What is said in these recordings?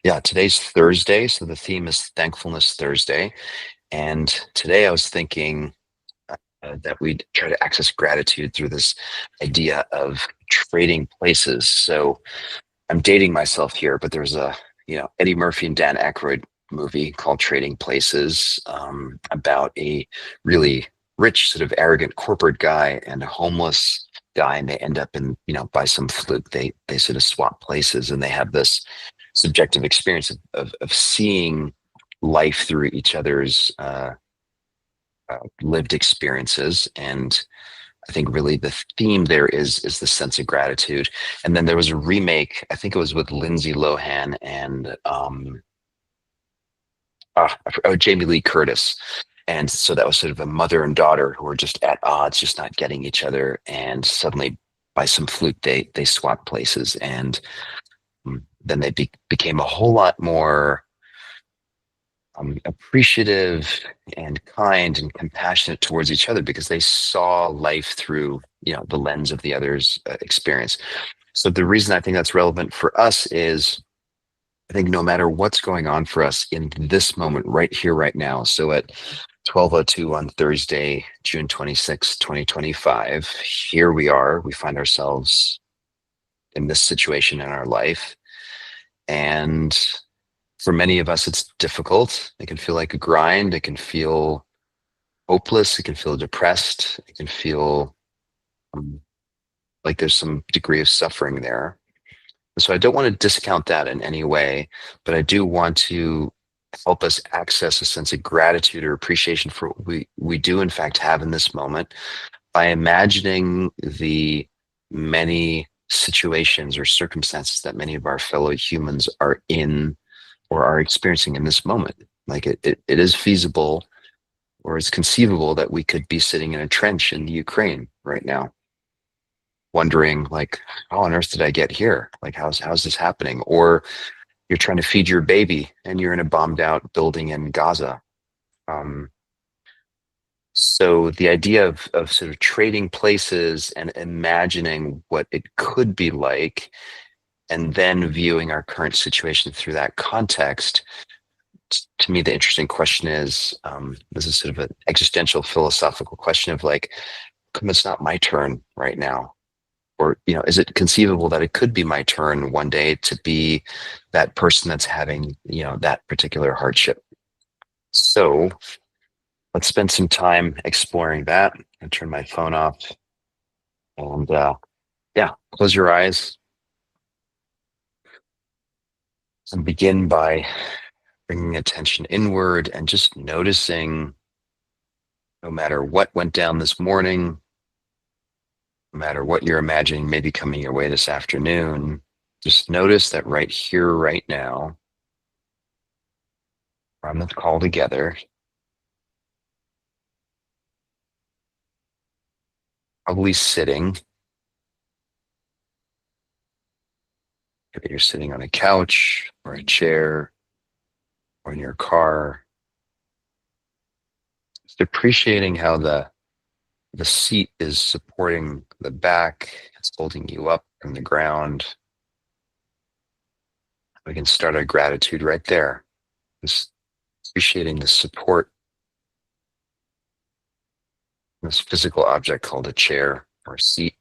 Yeah, today's Thursday, so the theme is Thankfulness Thursday. And today I was thinking that we'd try to access gratitude through this idea of trading places. So I'm dating myself here, but there's a Eddie Murphy and Dan Aykroyd movie called Trading Places, about a really rich, sort of arrogant corporate guy and a homeless guy, and they end up in, by some fluke they sort of swap places, and they have this subjective experience of seeing life through each other's lived experiences. And I think really the theme there is the sense of gratitude. And then there was a remake, I think it was with Lindsay Lohan and Jamie Lee Curtis. And so that was sort of a mother and daughter who were just at odds, just not getting each other. And suddenly, by some fluke, they swapped places, and then they became a whole lot more appreciative and kind and compassionate towards each other, because they saw life through the lens of the other's experience. So the reason I think that's relevant for us is, I think no matter what's going on for us in this moment, right here, right now. So at 12:02 on Thursday, June 26, 2025, here we are. We find ourselves in this situation in our life, and for many of us, it's difficult. It can feel like a grind. It can feel hopeless. It can feel depressed. It can feel um, like there's some degree of suffering there. So I don't want to discount that in any way, but I do want to help us access a sense of gratitude or appreciation for what we do in fact have in this moment, by imagining the many situations or circumstances that many of our fellow humans are in or are experiencing in this moment. Like it is feasible, or it's conceivable, that we could be sitting in a trench in the Ukraine right now, wondering like, how on earth did I get here? Like, how's this happening? Or you're trying to feed your baby and you're in a bombed out building in Gaza. Um, so the idea of sort of trading places and imagining what it could be like, and then viewing our current situation through that context. To me, the interesting question is, this is sort of an existential philosophical question of like, come, it's not my turn right now. Or, is it conceivable that it could be my turn one day to be that person that's having, that particular hardship? So let's spend some time exploring that. And turn my phone off, and yeah, close your eyes and begin by bringing attention inward and just noticing, no matter what went down this morning, no matter what you're imagining may be coming your way this afternoon, just notice that right here, right now, we're on the call together, probably sitting. Maybe you're sitting on a couch or a chair or in your car. Just appreciating how the seat is supporting the back, it's holding you up from the ground. We can start our gratitude right there. Just appreciating the support, this physical object called a chair or a seat.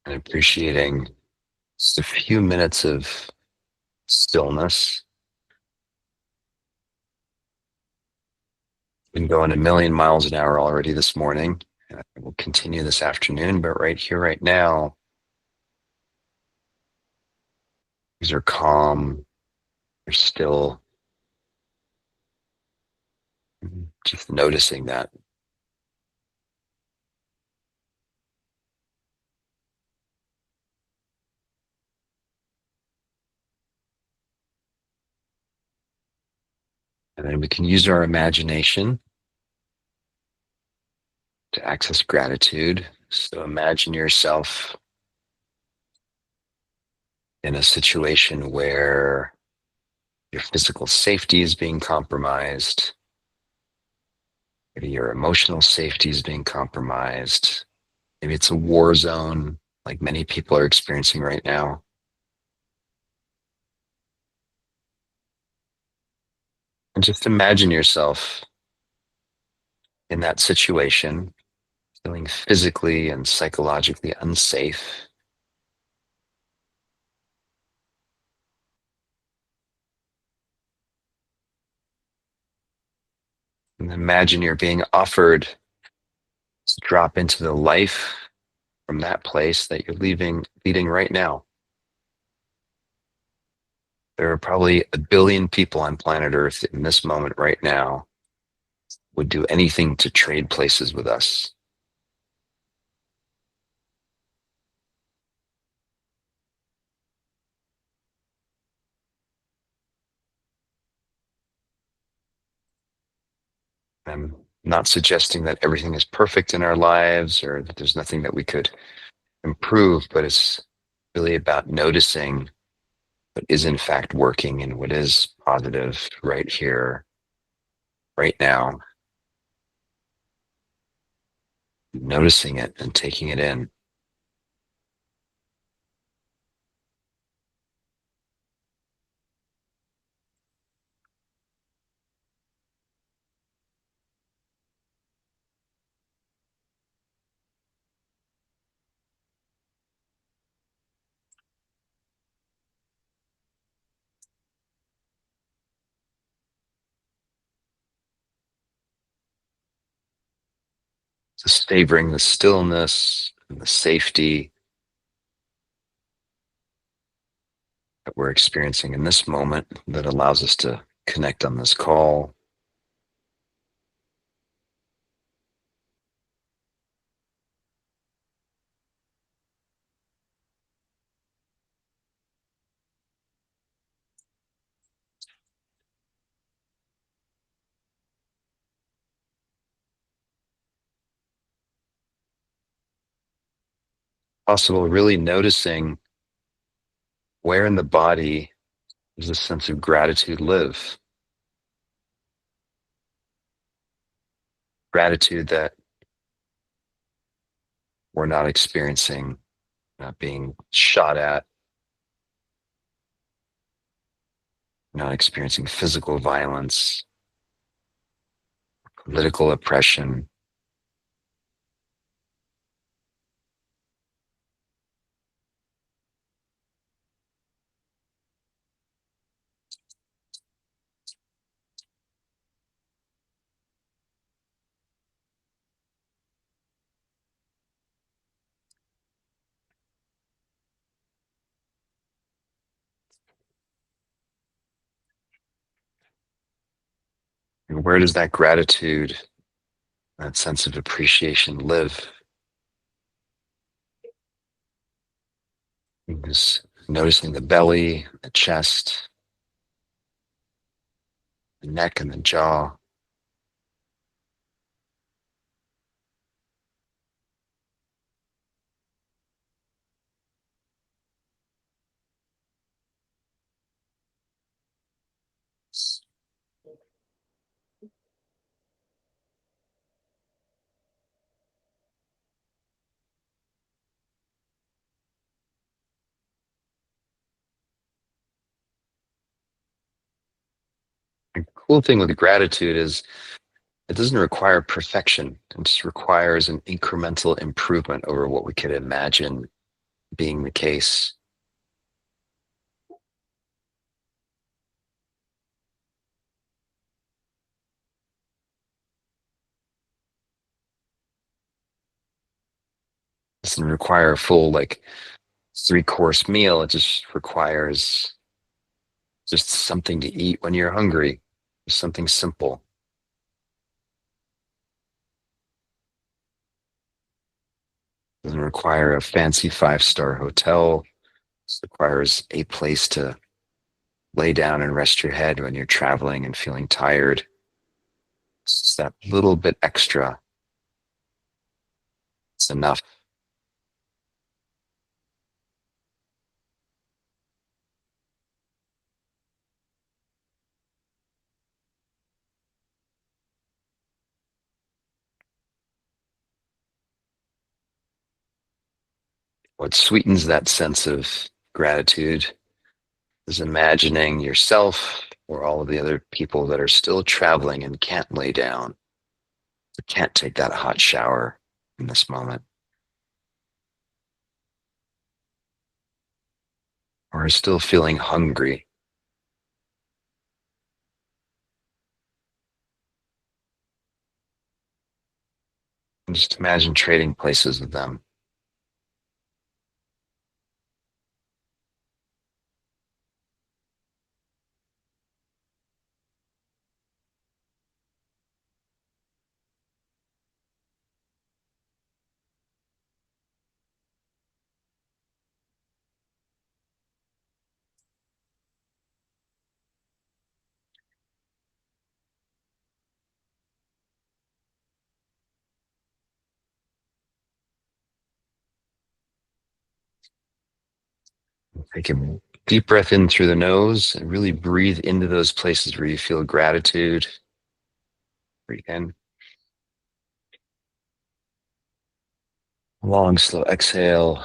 And appreciating just a few minutes of stillness. Been going a million miles an hour already this morning, and I will continue this afternoon, but right here, right now, these are calm, they're still. Just noticing that. And then we can use our imagination to access gratitude. So imagine yourself in a situation where your physical safety is being compromised, Maybe your emotional safety is being compromised. Maybe it's a war zone like many people are experiencing right now. And just imagine yourself in that situation, feeling physically and psychologically unsafe. And imagine you're being offered to drop into the life from that place that you're leading right now. There are probably a billion people on planet Earth in this moment right now would do anything to trade places with us. I'm not suggesting that everything is perfect in our lives or that there's nothing that we could improve, but it's really about noticing what is in fact working and what is positive right here, right now, noticing it and taking it in. Just favoring the stillness and the safety that we're experiencing in this moment that allows us to connect on this call. Possible, really noticing where in the body does this sense of gratitude live. Gratitude that we're not experiencing, not being shot at, not experiencing physical violence, political oppression. And where does that gratitude, that sense of appreciation live? Just noticing the belly, the chest, the neck, and the jaw. The cool thing with gratitude is it doesn't require perfection. It just requires an incremental improvement over what we could imagine being the case. It doesn't require a full like 3-course meal. It just requires just something to eat when you're hungry. Just something simple. It doesn't require a fancy 5-star hotel. It requires a place to lay down and rest your head when you're traveling and feeling tired. It's that little bit extra. It's enough. What sweetens that sense of gratitude is imagining yourself or all of the other people that are still traveling and can't lay down, can't take that hot shower in this moment, or are still feeling hungry. And just imagine trading places with them. Take a deep breath in through the nose and really breathe into those places where you feel gratitude. Breathe in. Long, slow exhale,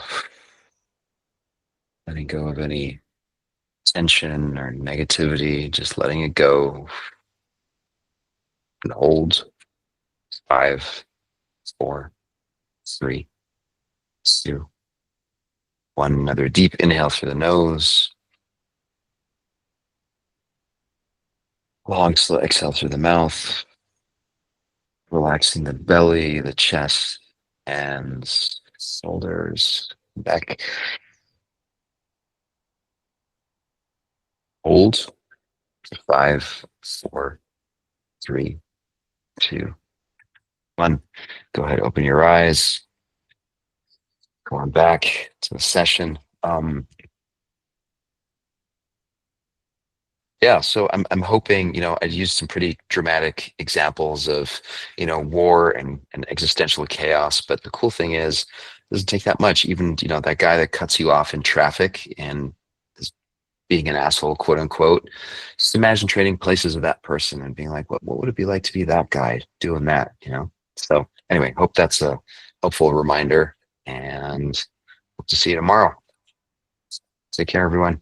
letting go of any tension or negativity, just letting it go. And hold. 5, 4, 3, 2, 1. Another deep inhale through the nose. Long, slow exhale through the mouth. Relaxing the belly, the chest, hands, shoulders, back. Hold. 5, 4, 3, 2, 1. Go ahead, open your eyes. Go on back to the session. Yeah, so I'm hoping, I used some pretty dramatic examples of, war and existential chaos. But the cool thing is, it doesn't take that much. Even, that guy that cuts you off in traffic and is being an asshole, quote unquote. Just imagine trading places with that person and being like, what would it be like to be that guy doing that? So anyway, hope that's a helpful reminder, and hope to see you tomorrow. Take care, everyone.